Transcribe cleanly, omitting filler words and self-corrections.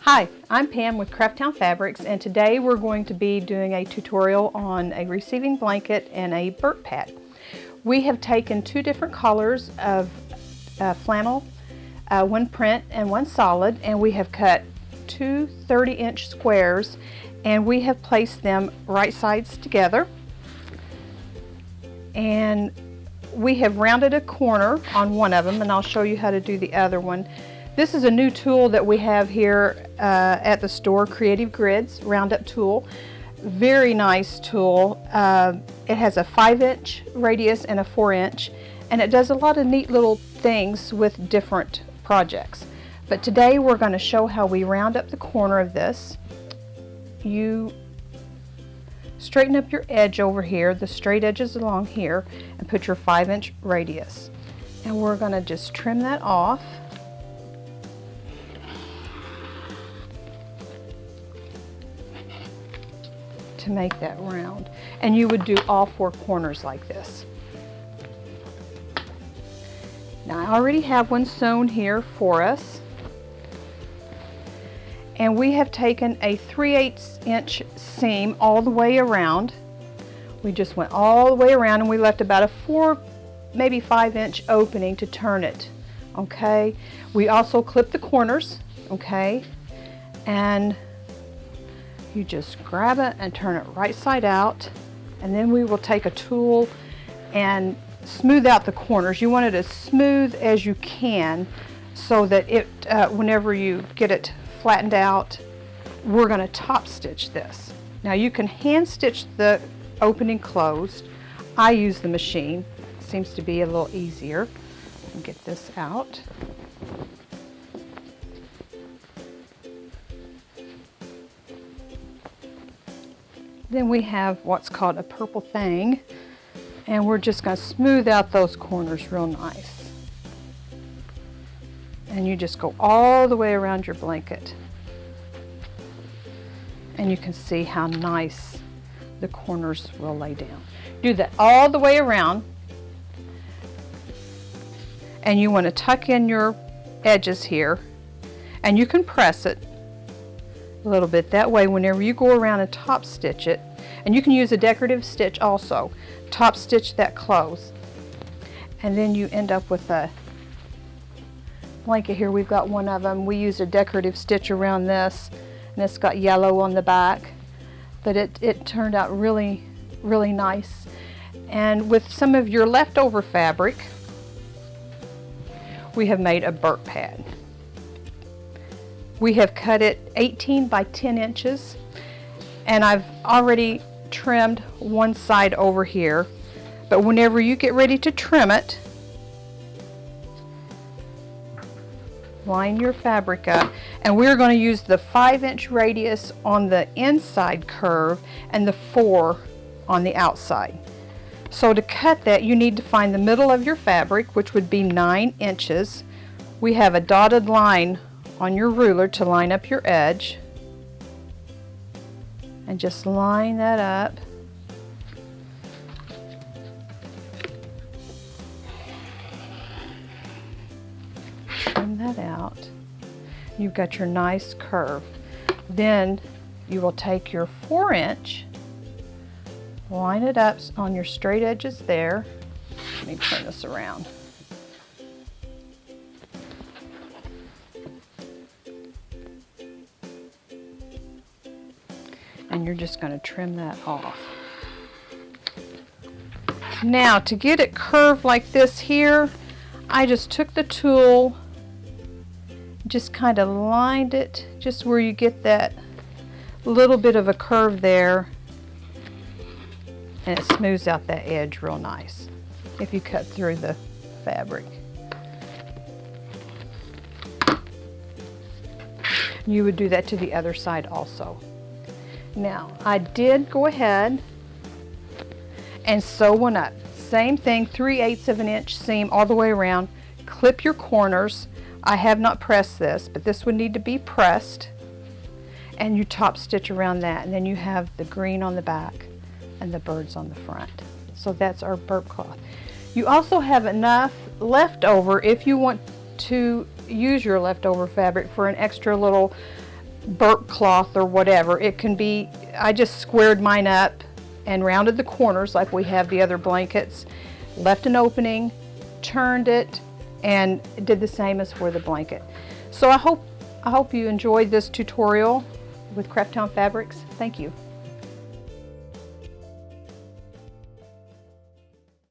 Hi, I'm Pam with Crafttown Fabrics, and today we're going to be doing a tutorial on a receiving blanket and a burp pad. We have taken two different colors of flannel, one print and one solid, and we have cut two 30-inch squares and we have placed them right sides together, and we have rounded a corner on one of them, and I'll show you how to do the other one. This is a new tool that we have here at the store, Creative Grids Roundup tool. Very nice tool. It has a 5-inch radius and a 4-inch, and it does a lot of neat little things with different projects. But today we're going to show how we round up the corner of this. You straighten up your edge over here, the straight edges along here, and put your 5-inch radius. And we're going to just trim that off. To make that round, and you would do all 4 corners like this. Now I already have one sewn here for us, and we have taken a 3/8 inch seam all the way around. We just went all the way around, and we left about a 4, maybe 5-inch opening to turn it. Okay, we also clipped the corners. Okay, and you just grab it and turn it right side out, and then we will take a tool and smooth out the corners. You want it as smooth as you can so that it, whenever you get it flattened out, we're going to top stitch this. Now you can hand stitch the opening closed. I use the machine. It seems to be a little easier. I'll get this out. Then we have what's called a purple thing, and we're just going to smooth out those corners real nice. And you just go all the way around your blanket. And you can see how nice the corners will lay down. Do that all the way around. And you want to tuck in your edges here, and you can press it a little bit. That way, whenever you go around and top stitch it, and you can use a decorative stitch also, top stitch that close, and then you end up with a blanket here. We've got one of them. We used a decorative stitch around this, and it's got yellow on the back, but it turned out really nice. And with some of your leftover fabric, we have made a burp pad. We have cut it 18 by 10 inches, and I've already trimmed one side over here. But whenever you get ready to trim it, line your fabric up, and we're going to use the 5-inch radius on the inside curve and the 4 on the outside. So to cut that, you need to find the middle of your fabric, which would be 9 inches. We have a dotted line on your ruler to line up your edge, and just line that up. Trim that out. You've got your nice curve. Then you will take your 4-inch, line it up on your straight edges there. Let me turn this around. And you're just going to trim that off. Now to get it curved like this here, I just took the tool, just kind of lined it just where you get that little bit of a curve there, and it smooths out that edge real nice if you cut through the fabric. You would do that to the other side also. Now, I did go ahead and sew one up. Same thing, 3/8 of an inch seam all the way around. Clip your corners. I have not pressed this, but this would need to be pressed. And you top stitch around that, and then you have the green on the back and the birds on the front. So that's our burp cloth. You also have enough left over if you want to use your leftover fabric for an extra little burp cloth or whatever. It can be, I just squared mine up and rounded the corners like we have the other blankets, left an opening, turned it, and did the same as for the blanket. So I hope you enjoyed this tutorial with Craft Town Fabrics. Thank you.